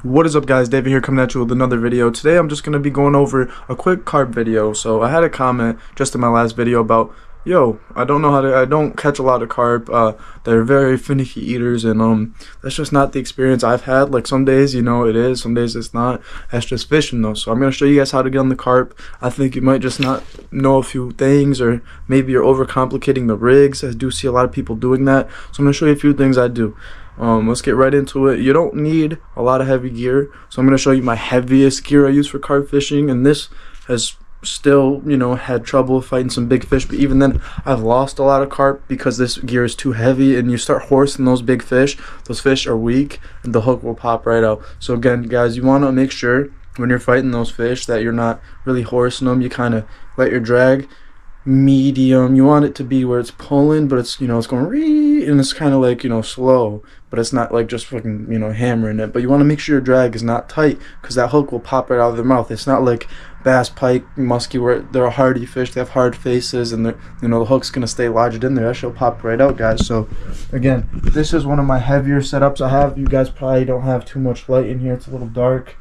What is up, guys? David here, coming at you with another video. Today I'm just going to be going over a quick carp video. So I had a comment just in my last video about, I don't catch a lot of carp. They're very finicky eaters, and that's just not the experience I've had. Like, some days, it is, some days it's not. That's just fishing though. So I'm going to show you guys how to get on the carp. I think you might just not know a few things, or maybe you're overcomplicating the rigs. I do see a lot of people doing that. So I'm going to show you a few things I do. Let's get right into it. You don't need a lot of heavy gear, so I'm going to show you my heaviest gear I use for carp fishing, and this has still, had trouble fighting some big fish, but even then I've lost a lot of carp because this gear is too heavy, and you start horsing those big fish, those fish are weak and the hook will pop right out. So again, guys, you want to make sure when you're fighting those fish that you're not really horsing them. You kind of let your drag medium. You want it to be where it's pulling, but it's it's going ree, and it's kind of like slow, but it's not like just fucking hammering it. But you want to make sure your drag is not tight, because that hook will pop right out of their mouth. It's not like bass, pike, muskie, where they're a hardy fish. They have hard faces, and they're the hook's gonna stay lodged in there. That shall pop right out, guys. So again, this is one of my heavier setups I have. You guys probably don't have too much light in here. It's a little dark,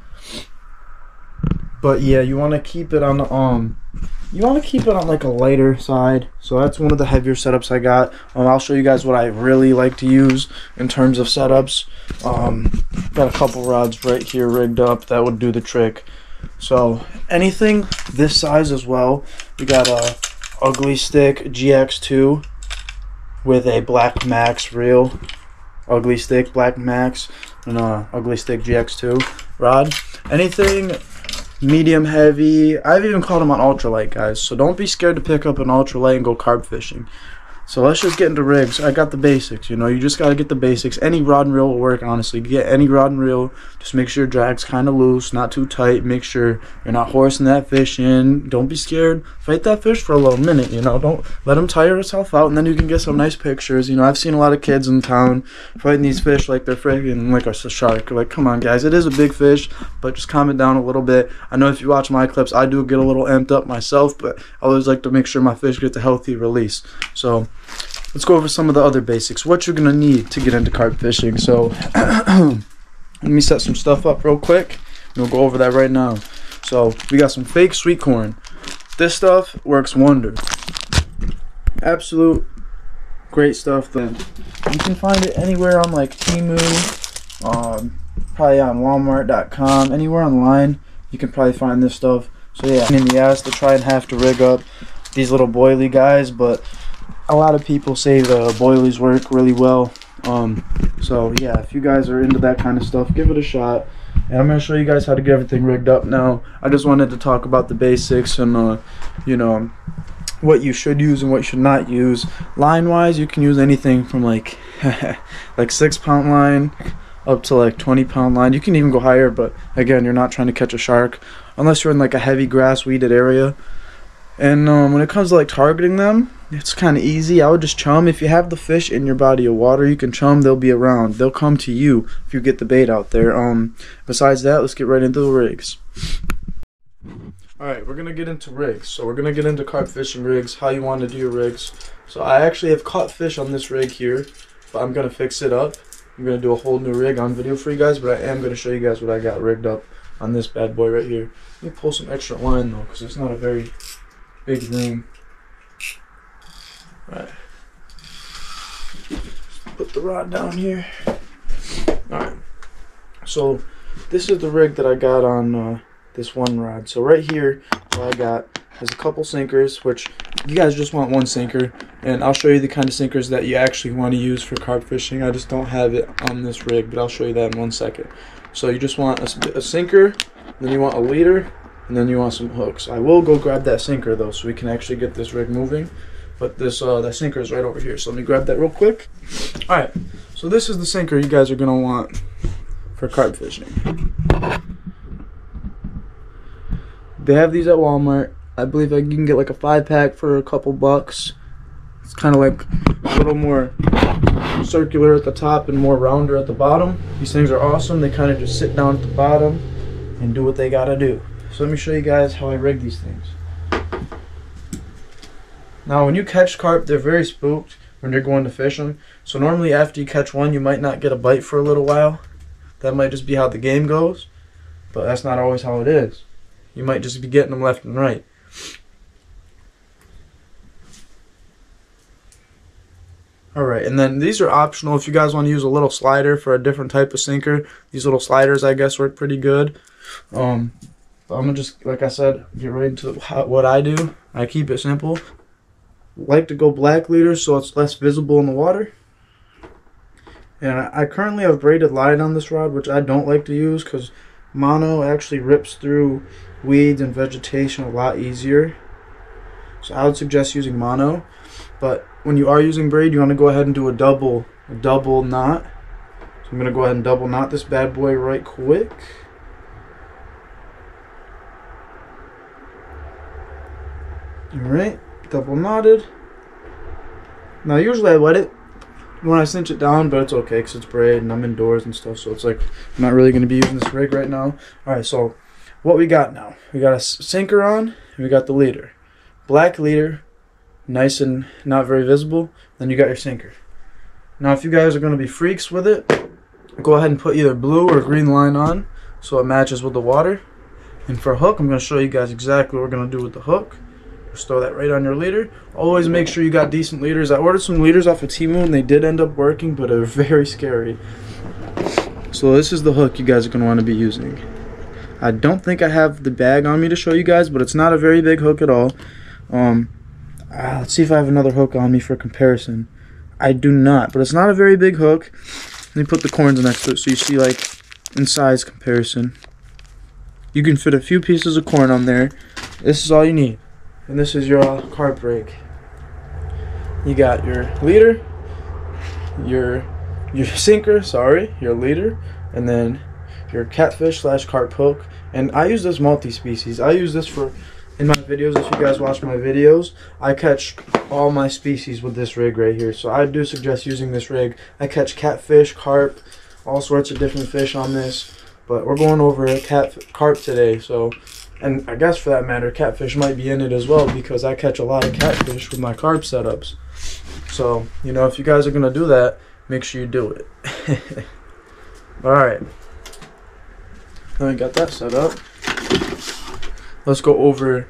but yeah, you want to keep it on the like a lighter side. So that's one of the heavier setups I got. I'll show you guys what I really like to use in terms of setups. Got a couple rods right here rigged up that would do the trick. So anything this size as well. We got a Ugly Stick GX2 with a Black Max reel. Ugly Stick Black Max and a Ugly Stick GX2 rod. Anything medium heavy. I've even caught them on ultralight, guys, so don't be scared to pick up an ultralight and go carp fishing. So let's just get into rigs. I got the basics, you just got to get the basics. Any rod and reel will work, honestly. Get any rod and reel, just make sure your drag's kind of loose, not too tight. Make sure you're not horsing that fish in. Don't be scared. Fight that fish for a little minute, don't let him tire himself out, and then you can get some nice pictures. I've seen a lot of kids in town fighting these fish like they're freaking like a shark. Like, come on, guys, it is a big fish, but just calm it down a little bit. I know if you watch my clips, I do get a little amped up myself, but I always like to make sure my fish gets a healthy release. So let's go over some of the other basics. What you're gonna need to get into carp fishing. So let me set some stuff up real quick, and we'll go over that right now. So we got some fake sweet corn. This stuff works wonders. Absolute great stuff. Then you can find it anywhere on like Temu, probably on Walmart.com, anywhere online you can probably find this stuff. So yeah, in the ass to try and have to rig up these little boilie guys, but a lot of people say the boilies work really well. So yeah, if you guys are into that kind of stuff, give it a shot. And I'm going to show you guys how to get everything rigged up now. I just wanted to talk about the basics and what you should use and what you should not use. Line wise, you can use anything from like 6-pound line up to like 20-pound line. You can even go higher, but again, you're not trying to catch a shark unless you're in like a heavy grass weeded area. And when it comes to like targeting them, it's kind of easy. I would just chum. If you have the fish in your body of water, you can chum. They'll be around. They'll come to you if you get the bait out there. Besides that, let's get right into the rigs. Alright, we're going to get into rigs. So we're going to get into carp fishing rigs, how you want to do your rigs. So I actually have caught fish on this rig here, but I'm going to fix it up. I'm going to do a whole new rig on video for you guys, but I am going to show you guys what I got rigged up on this bad boy right here. Let me pull some extra line though, because it's not a very big room. Alright, put the rod down here. Alright, so this is the rig that I got on this one rod. So right here, what I got is a couple sinkers, which you guys just want one sinker, and I'll show you the kind of sinkers that you actually want to use for carp fishing. I just don't have it on this rig, but I'll show you that in 1 second. So you just want a sinker, then you want a leader, and then you want some hooks. I will go grab that sinker though, so we can actually get this rig moving. But this that sinker is right over here, so let me grab that real quick. Alright, so this is the sinker you guys are going to want for carp fishing. They have these at Walmart. I believe you can get like a 5-pack for a couple bucks. It's kind of like a little more circular at the top and more rounder at the bottom. These things are awesome. They kind of just sit down at the bottom and do what they got to do. So let me show you guys how I rig these things. Now when you catch carp, they're very spooked when you're going to fish them. So normally after you catch one, you might not get a bite for a little while. That might just be how the game goes, but that's not always how it is. You might just be getting them left and right. Alright, and then these are optional if you guys want to use a little slider for a different type of sinker. These little sliders, I guess, work pretty good. But I'm going to just, like I said, get right into what I do. I keep it simple. Like to go black leader so it's less visible in the water. And I currently have braided line on this rod, which I don't like to use because mono actually rips through weeds and vegetation a lot easier. So I would suggest using mono. But when you are using braid, you want to go ahead and do a double knot. So I'm going to go ahead and double knot this bad boy right quick. Alright, double knotted. Now usually I let it when I cinch it down, but it's okay because it's braid and I'm indoors and stuff, so it's like I'm not really going to be using this rig right now. Alright, so what we got now? We got a sinker on and we got the leader. Black leader, nice and not very visible. Then you got your sinker. Now if you guys are going to be freaks with it, go ahead and put either blue or green line on so it matches with the water. And for a hook, I'm going to show you guys exactly what we're going to do with the hook. Just throw that right on your leader. Always make sure you got decent leaders. I ordered some leaders off of Temu and they did end up working, but they're very scary. So this is the hook you guys are going to want to be using. I don't think I have the bag on me to show you guys, but it's not a very big hook at all. Let's see if I have another hook on me for comparison. I do not, but it's not a very big hook. Let me put the corns next to it so you see like in size comparison. You can fit a few pieces of corn on there. This is all you need. And this is your carp rig. You got your leader, your sinker, your leader, and then your catfish / carp hook. And I use this multi-species. I use this for in my videos. If you guys watch my videos, I catch all my species with this rig right here. So I do suggest using this rig. I catch catfish, carp, all sorts of different fish on this. But we're going over carp today, so, and I guess for that matter, catfish might be in it as well because I catch a lot of catfish with my carp setups. So, you know, if you guys are going to do that, make sure you do it. Alright. Now we got that set up. Let's go over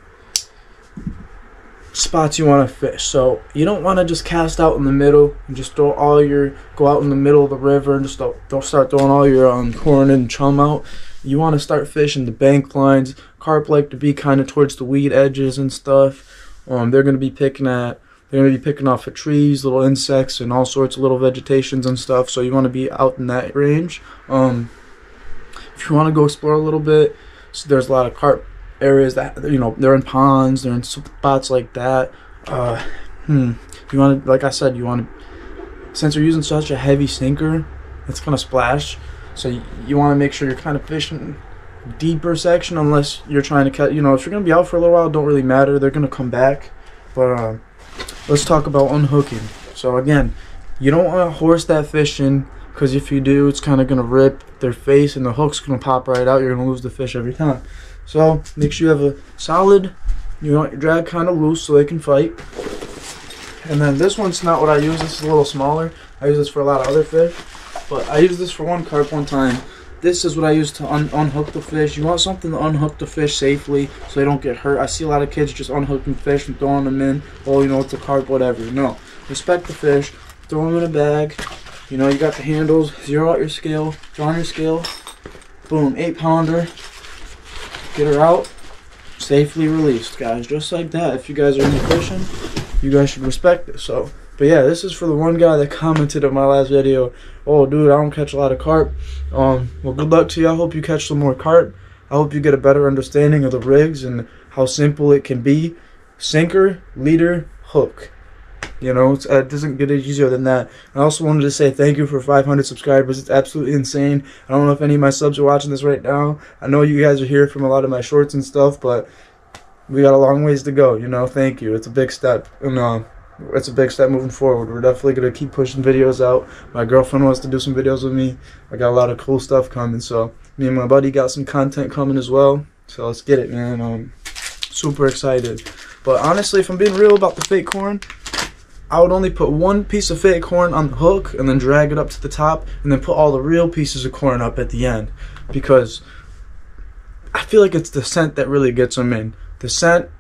spots you want to fish. So you don't want to just cast out in the middle and just go out in the middle of the river and just don't start throwing all your corn and chum out. You want to start fishing the bank lines. Carp like to be kind of towards the weed edges and stuff. They're going to be picking off of trees, little insects, and all sorts of little vegetations and stuff. So you want to be out in that range. If you want to go explore a little bit, so there's a lot of carp areas that, you know, they're in ponds, they're in spots like that. You want to, like I said, you want to, since you're using such a heavy sinker, it's gonna splash. So you want to make sure you're kind of fishing deeper section, unless you're trying to catch. You know, if you're gonna be out for a little while, it don't really matter. They're gonna come back. But let's talk about unhooking. So again, you don't want to horse that fish in, because if you do, it's kind of gonna rip their face and the hook's gonna pop right out. You're gonna lose the fish every time. So make sure you have a solid, you want your drag kind of loose so they can fight. And then this one's not what I use. This is a little smaller. I use this for a lot of other fish, but I used this for one carp one time. This is what I use to unhook the fish. You want something to unhook the fish safely so they don't get hurt. I see a lot of kids just unhooking fish and throwing them in. Oh, you know, it's a carp, whatever. No, respect the fish. Throw them in a bag. You know, you got the handles. Zero out your scale. Draw on your scale. Boom, 8-pounder. Get her out. Safely released, guys. Just like that. If you guys are into fishing, you guys should respect this. So, but yeah, this is for the one guy that commented on my last video. Oh, dude, I don't catch a lot of carp. Well, good luck to you. I hope you catch some more carp. I hope you get a better understanding of the rigs and how simple it can be. Sinker, leader, hook. You know, it doesn't get any easier than that. I also wanted to say thank you for 500 subscribers. It's absolutely insane. I don't know if any of my subs are watching this right now. I know you guys are here from a lot of my shorts and stuff, but we got a long ways to go. You know, thank you. It's a big step. And it's a big step moving forward. We're definitely going to keep pushing videos out. My girlfriend wants to do some videos with me. I got a lot of cool stuff coming. So me and my buddy got some content coming as well. So let's get it, man. Super excited. But honestly, if I'm being real about the fake corn, I would only put one piece of fake corn on the hook and then drag it up to the top and then put all the real pieces of corn up at the end, because I feel like it's the scent that really gets them in. The scent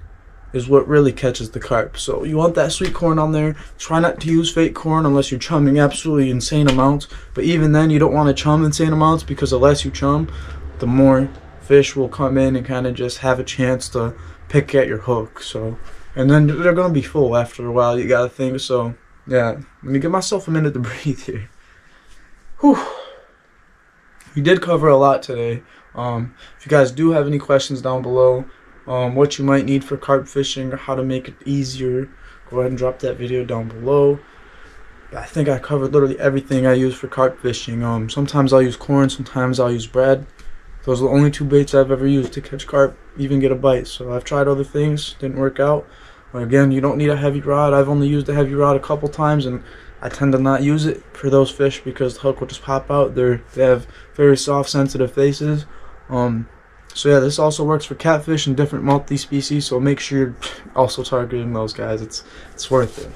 is what really catches the carp. So you want that sweet corn on there. Try not to use fake corn unless you're chumming absolutely insane amounts. But even then, you don't want to chum insane amounts, because the less you chum, the more fish will come in and kind of just have a chance to pick at your hook. So, and then they're gonna be full after a while, you gotta think. So yeah, let me give myself a minute to breathe here. Whew. We did cover a lot today. If you guys do have any questions down below, what you might need for carp fishing or how to make it easier, go ahead and drop that video down below. I think I covered literally everything I use for carp fishing. Sometimes I'll use corn, sometimes I'll use bread. Those are the only two baits I've ever used to catch carp, even get a bite. So I've tried other things, didn't work out. But again, you don't need a heavy rod. I've only used a heavy rod a couple times, and I tend to not use it for those fish because the hook will just pop out. They have very soft, sensitive faces. So yeah, this also works for catfish and different multi-species, so make sure you're also targeting those guys. It's worth it.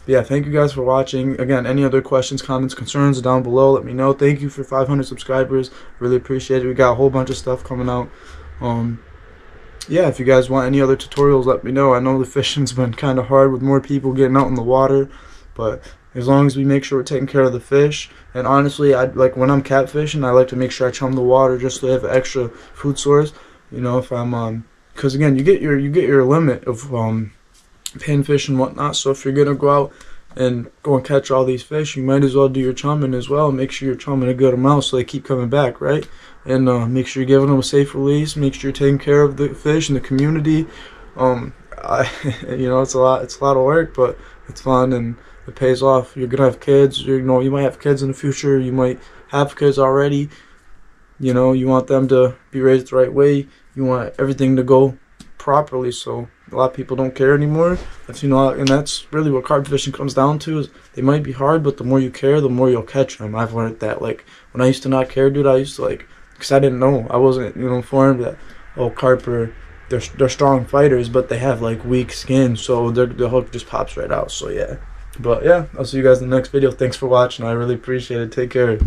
Yeah, thank you guys for watching. Again, any other questions, comments, concerns down below, let me know. Thank you for 500 subscribers. Really appreciate it. We got a whole bunch of stuff coming out. Yeah, if you guys want any other tutorials, let me know. I know the fishing's been kind of hard with more people getting out in the water, but as long as we make sure we're taking care of the fish. And honestly, I like when I'm catfishing, I like to make sure I chum the water just so I have an extra food source. You know, if I'm because again, you get your limit of panfish and whatnot. So if you're gonna go out and catch all these fish, you might as well do your chumming as well. Make sure you're chumming a good amount so they keep coming back, right? And make sure you're giving them a safe release. Make sure you're taking care of the fish and the community. You know, it's a lot of work, but it's fun and it pays off. You're gonna have kids. You know, you might have kids in the future. You might have kids already. You know, you want them to be raised the right way. You want everything to go properly. So a lot of people don't care anymore. That's, you know, and that's really what carp fishing comes down to. Is they might be hard, but the more you care, the more you'll catch them. I've learned that. Like when I used to not care, dude, I used to because I didn't know. I wasn't, you know, informed that carp are they're strong fighters, but they have like weak skin, so the hook just pops right out. So yeah. But yeah, I'll see you guys in the next video. Thanks for watching. I really appreciate it. Take care.